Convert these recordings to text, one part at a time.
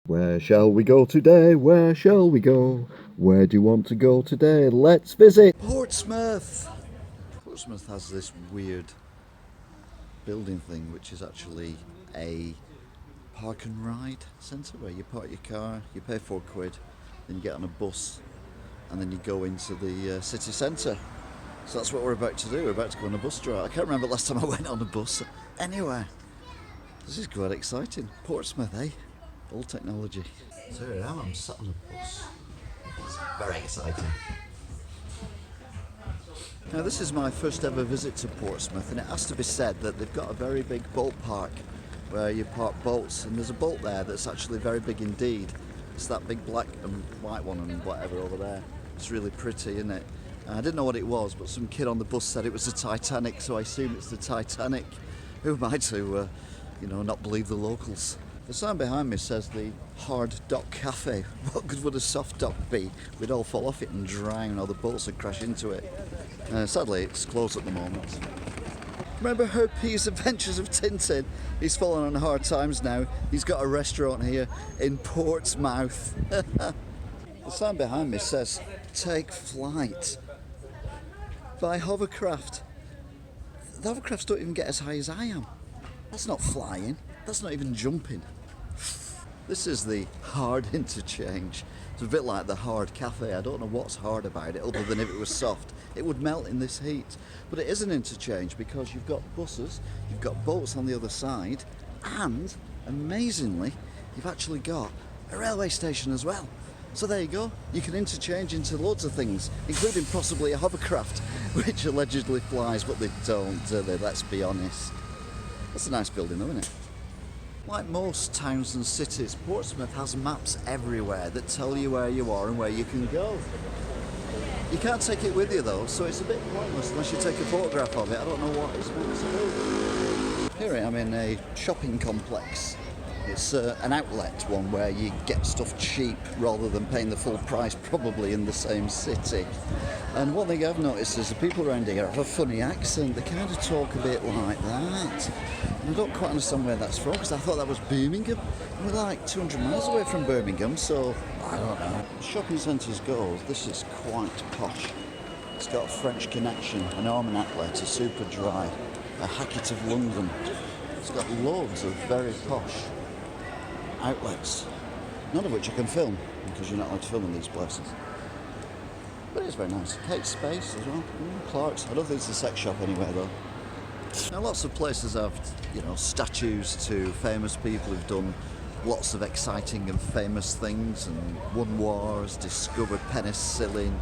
Where shall we go today? Where shall we go? Where do you want to go today? Let's visit Portsmouth! Portsmouth has this weird building thing which is actually a park and ride centre where you park your car, you pay £4, then you get on a bus and then you go into the city centre. So that's what we're about to do, we're about to go on a bus drive. I can't remember last time I went on a bus anywhere. This is quite exciting. Portsmouth, eh? All technology. So here I am, I'm sat on a bus. It's very exciting. Now this is my first ever visit to Portsmouth, and it has to be said that they've got a very big boat park where you park boats, and there's a boat there that's actually very big indeed. It's that big black and white one and whatever over there. It's really pretty, isn't it? I didn't know what it was, but some kid on the bus said it was the Titanic, so I assume it's the Titanic. Who am I to, not believe the locals? The sign behind me says the Hard Dock Cafe. What good would a soft dock be? We'd all fall off it and drown, or the boats would crash into it. Sadly, it's closed at the moment. Remember Herpes Adventures of Tintin? He's fallen on hard times now. He's got a restaurant here in Portsmouth. The sign behind me says, take flight by hovercraft. The hovercrafts don't even get as high as I am. That's not flying. That's not even jumping. This is the hard interchange. It's a bit like the hard cafe. I don't know what's hard about it other than if it was soft. It would melt in this heat. But it is an interchange because you've got buses, you've got boats on the other side, and amazingly, you've actually got a railway station as well. So there you go. You can interchange into loads of things, including possibly a hovercraft, which allegedly flies, but they don't, do they? Let's be honest. That's a nice building though, isn't it? Like most towns and cities, Portsmouth has maps everywhere that tell you where you are and where you can go. You can't take it with you though, so it's a bit pointless unless you take a photograph of it. I don't know what it's meant to do. Here I am in a shopping complex. It's an outlet one where you get stuff cheap rather than paying the full price probably in the same city. And one thing I've noticed is the people around here have a funny accent. They kind of talk a bit like that. And I don't quite understand where that's from because I thought that was Birmingham. We're like 200 miles away from Birmingham, so I don't know. Shopping centres go, this is quite posh. It's got a French Connection, an Arm & Outlet, a Superdry, a Hackett of London. It's got loads of very posh outlets, none of which I can film because you're not allowed to film in these places. But it's very nice. Kate Space as well. Clark's. I don't think it's a sex shop anywhere though. Now lots of places have, statues to famous people who've done lots of exciting and famous things and won wars, discovered penicillin,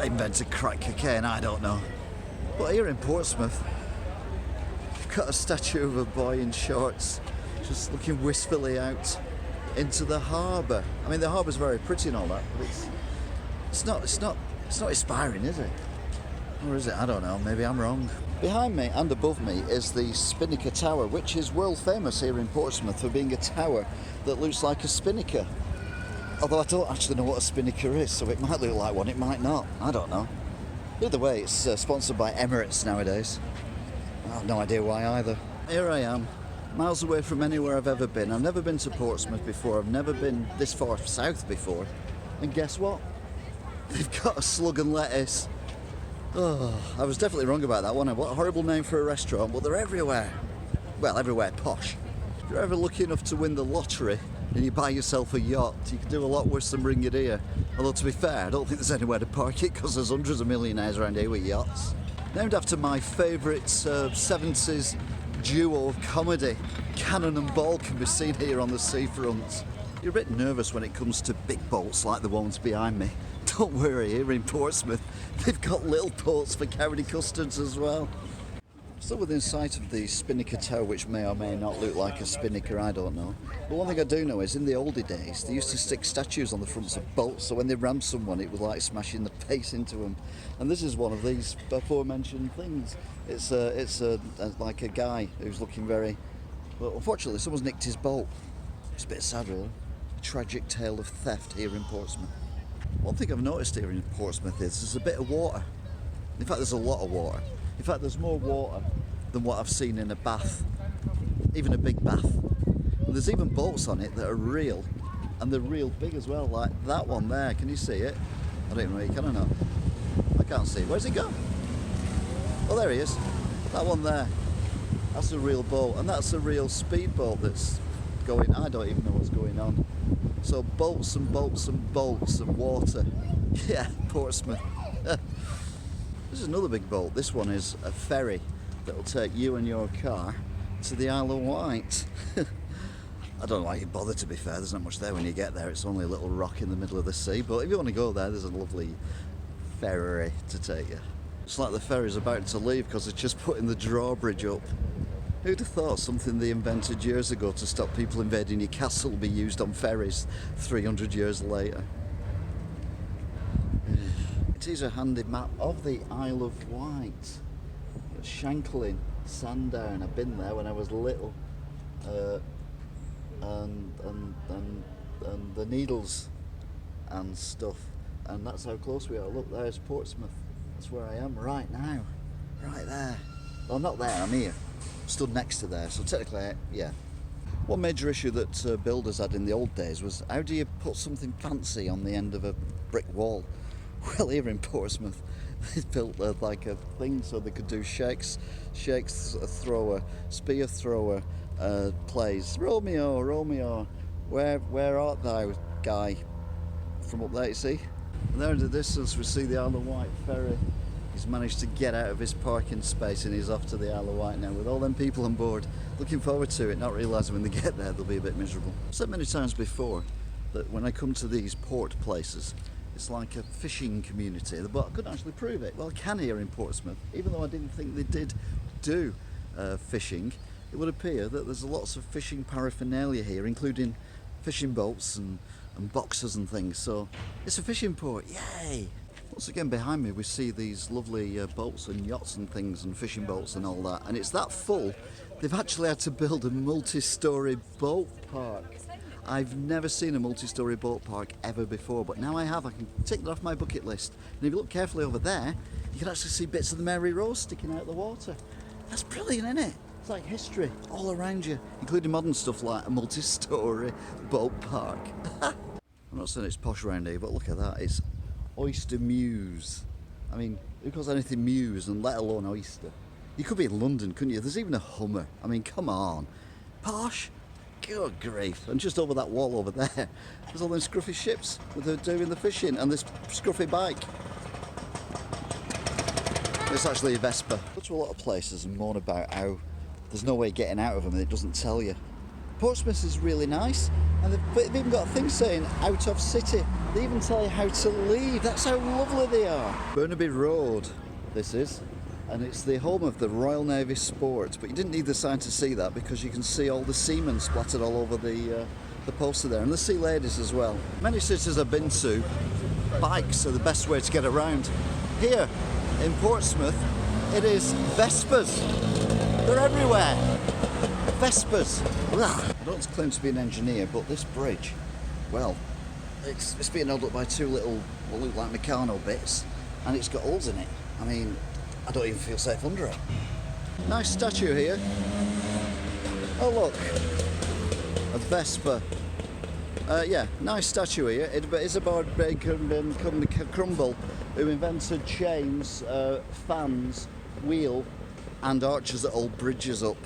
invented crack cocaine, I don't know. But here in Portsmouth, you've got a statue of a boy in shorts just looking wistfully out into the harbour. I mean, the harbour's very pretty and all that, but it's not inspiring, is it? Or is it? I don't know. Maybe I'm wrong. Behind me and above me is the Spinnaker Tower, which is world famous here in Portsmouth for being a tower that looks like a spinnaker. Although I don't actually know what a spinnaker is, so it might look like one, it might not. I don't know. Either way, it's sponsored by Emirates nowadays. I have no idea why either. Here I am, miles away from anywhere I've ever been. I've never been to Portsmouth before. I've never been this far south before. And guess what? They've got a slug and lettuce. Oh, I was definitely wrong about that one. What a horrible name for a restaurant, but they're everywhere. Well, everywhere posh. If you're ever lucky enough to win the lottery and you buy yourself a yacht, you can do a lot worse than bring it here. Although to be fair, I don't think there's anywhere to park it because there's hundreds of millionaires around here with yachts. Named after my favourite 70s duo of comedy, Cannon and Ball, can be seen here on the seafront. You're a bit nervous when it comes to big boats like the ones behind me. Don't worry, here in Portsmouth, they've got little boats for carrying custards as well. Still within sight of the Spinnaker Tower, which may or may not look like a spinnaker, I don't know. But one thing I do know is in the oldie days, they used to stick statues on the fronts of boats, so when they rammed someone, it was like smashing the face into them. And this is one of these aforementioned things. It's like a guy who's looking very... Well, unfortunately, someone's nicked his boat. It's a bit sad, really. A tragic tale of theft here in Portsmouth. One thing I've noticed here in Portsmouth is there's a bit of water. In fact, there's a lot of water. In fact, there's more water than what I've seen in a bath, even a big bath. And there's even boats on it that are real, and they're real big as well, like that one there. Can you see it? I don't know, can I not? I can't see it. Where's it gone? Oh, there he is. That one there. That's a real boat, and that's a real speedboat that's going. I don't even know what's going on. So boats and boats and boats and water. Yeah, Portsmouth. This is another big boat. This one is a ferry that will take you and your car to the Isle of Wight. I don't know why you bother, to be fair. There's not much there when you get there. It's only a little rock in the middle of the sea. But if you want to go there, there's a lovely ferry to take you. It's like the ferry's about to leave because it's just putting the drawbridge up. Who'd have thought something they invented years ago to stop people invading your castle will be used on ferries 300 years later? It is a handy map of the Isle of Wight. Shanklin, Sandown. I've been there when I was little. And the Needles and stuff. And that's how close we are. Look, there's Portsmouth. That's where I am right now. Right there. Well, not there, I'm here. Stood next to there, so technically, yeah. One major issue that builders had in the old days was, how do you put something fancy on the end of a brick wall? Well, here in Portsmouth, they built like a thing so they could do shakes thrower, spear thrower plays. Romeo, Romeo, where art thou, guy? From up there, you see? And there in the distance we see the Isle of Wight ferry. He's managed to get out of his parking space and he's off to the Isle of Wight now with all them people on board. Looking forward to it, not realising when they get there they'll be a bit miserable. I've said many times before that when I come to these port places, it's like a fishing community, but I couldn't actually prove it. Well, I can here in Portsmouth, even though I didn't think they did do fishing. It would appear that there's lots of fishing paraphernalia here, including fishing boats and boxes and things, so it's a fishing port, yay! Once again behind me we see these lovely boats and yachts and things and fishing boats and all that, and it's that full they've actually had to build a multi-storey boat park. I've never seen a multi-storey boat park ever before, but now I have. I can tick that off my bucket list. And if you look carefully over there, you can actually see bits of the Mary Rose sticking out of the water. That's brilliant, isn't it? It's like history all around you, including modern stuff like a multi-storey boat park. I'm not saying it's posh around here, but look at that. It's Oyster Mews. I mean, who calls anything Mews, and let alone oyster? You could be in London, couldn't you? There's even a Hummer. I mean, come on. Posh? Good grief. And just over that wall over there, there's all them scruffy ships that are doing the fishing, and this scruffy bike. It's actually a Vespa. I go to a lot of places and moan about how there's no way getting out of them and it doesn't tell you. Portsmouth is really nice, and they've even got a thing saying out of city. They even tell you how to leave. That's how lovely they are. Burnaby Road, this is. And it's the home of the Royal Navy Sport, but you didn't need the sign to see that because you can see all the seamen splattered all over the poster there, and the sea ladies as well. Many cities I've been to, bikes are the best way to get around. Here in Portsmouth, it is Vespas. They're everywhere. Vespas. I don't claim to be an engineer, but this bridge, well, it's being held up by two little, what look like Meccano bits, and it's got holes in it. I mean, I don't even feel safe under it. Nice statue here. Oh look, a Vespa. Yeah, nice statue here. Isabel Crumble, who invented chains, fans, wheel, and arches that hold bridges up.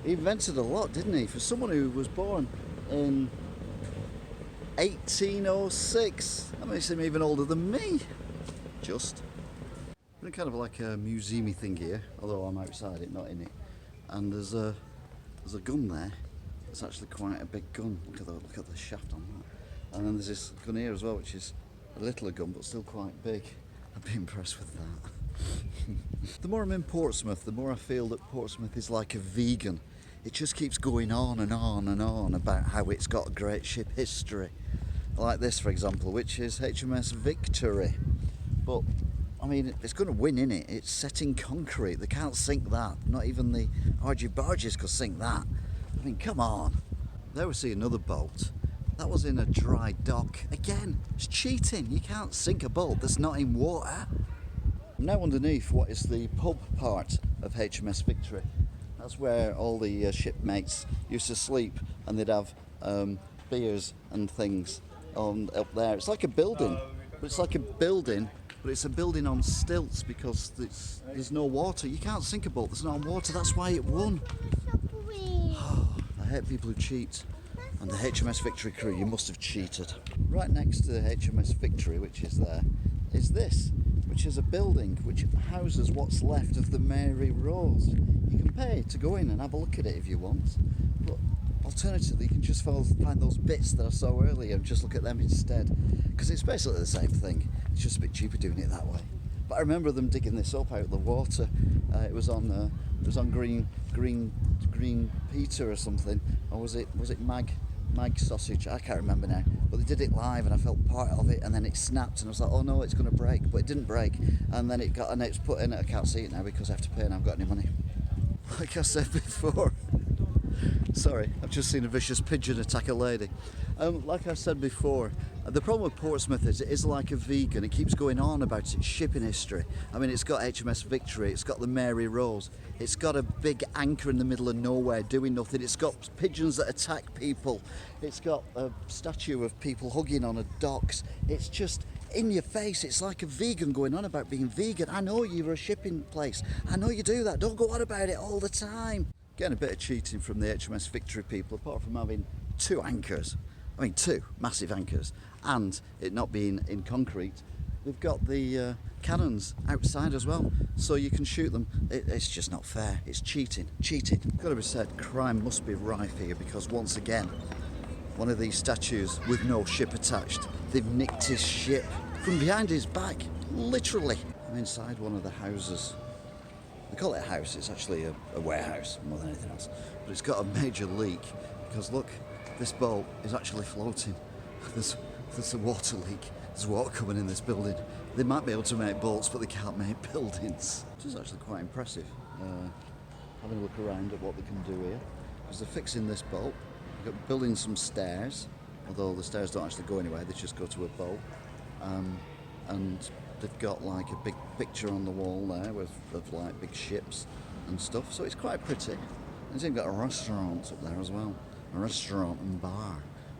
He invented a lot, didn't he? For someone who was born in 1806. That makes him even older than me. Just. Kind of like a museumy thing here, although I'm outside it, not in it. And there's a gun there. It's actually quite a big gun. Look at the shaft on that. And then there's this gun here as well, which is a littler gun, but still quite big. I'd be impressed with that. The more I'm in Portsmouth, the more I feel that Portsmouth is like a vegan. It just keeps going on and on and on about how it's got a great ship history. Like this, for example, which is HMS Victory. But I mean, it's going to win, innit? It's set in concrete. They can't sink that. Not even the RG barges could sink that. I mean, come on. There we see another boat. That was in a dry dock. Again, it's cheating. You can't sink a boat that's not in water. I'm now underneath what is the pub part of HMS Victory. that's where all the shipmates used to sleep, and they'd have beers and things up there. It's like a building, but it's a building on stilts because there's no water. You can't sink a boat there's no water. That's why it won. I hate people who cheat. And the HMS Victory crew, you must have cheated. Right next to the HMS Victory, which is there, is this, which is a building which houses what's left of the Mary Rose. You can pay to go in and have a look at it if you want, but alternatively you can just find those bits that I saw earlier and just look at them instead, because it's basically the same thing. It's just a bit cheaper doing it that way. But I remember them digging this up out of the water. It was on Green Peter or something, or was it Mag sausage? I can't remember now, but they did it live and I felt part of it, and then it snapped and I was like, oh no, it's going to break, but it didn't break, and then it's put in it. I can't see it now because I have to pay and I haven't got any money. Like I said before, sorry, I've just seen a vicious pigeon attack a lady. Like I said before, the problem with Portsmouth is it is like a vegan. It keeps going on about its shipping history. I mean, it's got HMS Victory, it's got the Mary Rose, it's got a big anchor in the middle of nowhere doing nothing, it's got pigeons that attack people, it's got a statue of people hugging on a docks. It's just in your face. It's like a vegan going on about being vegan. I know you're a shipping place, I know you do that, don't go on about it all the time. Getting a bit of cheating from the HMS Victory people, apart from having two anchors. I mean, two massive anchors, and it not being in concrete. They've got the cannons outside as well, so you can shoot them. It's just not fair. It's cheating. Got to be said, crime must be rife here, because once again, one of these statues with no ship attached. They've nicked his ship from behind his back, literally. I'm inside one of the houses. They call it a house, it's actually a warehouse more than anything else. But it's got a major leak, because look, this boat is actually floating. There's a water leak. There's water coming in this building. They might be able to make boats, but they can't make buildings. Which is actually quite impressive. Having a look around at what they can do here. Because they're fixing this boat. They've got building some stairs, although the stairs don't actually go anywhere, they just go to a boat. And they've got like a big picture on the wall there of like big ships and stuff. So it's quite pretty. And it's even got a restaurant up there as well. A restaurant and bar.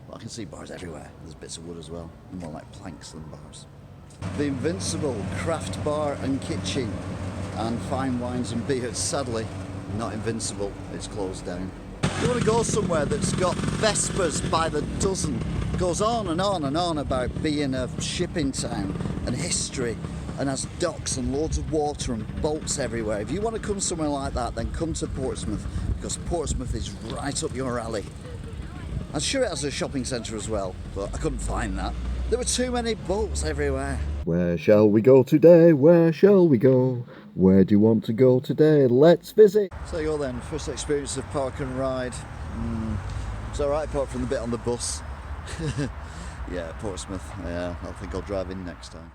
Well, I can see bars everywhere. There's bits of wood as well, more like planks than bars. The Invincible Craft Bar and Kitchen and Fine Wines and Beers. Sadly, not invincible. It's closed down. You want to go somewhere that's got Vespers by the dozen. Goes on and on and on about being a shipping town and history, and has docks and loads of water and boats everywhere. If you want to come somewhere like that, then come to Portsmouth, because Portsmouth is right up your alley. I'm sure it has a shopping centre as well, but I couldn't find that. There were too many boats everywhere. Where shall we go today? Where shall we go? Where do you want to go today? Let's visit. So you go then, first experience of park and ride. It's alright apart from the bit on the bus. Yeah, Portsmouth. Yeah, I think I'll drive in next time.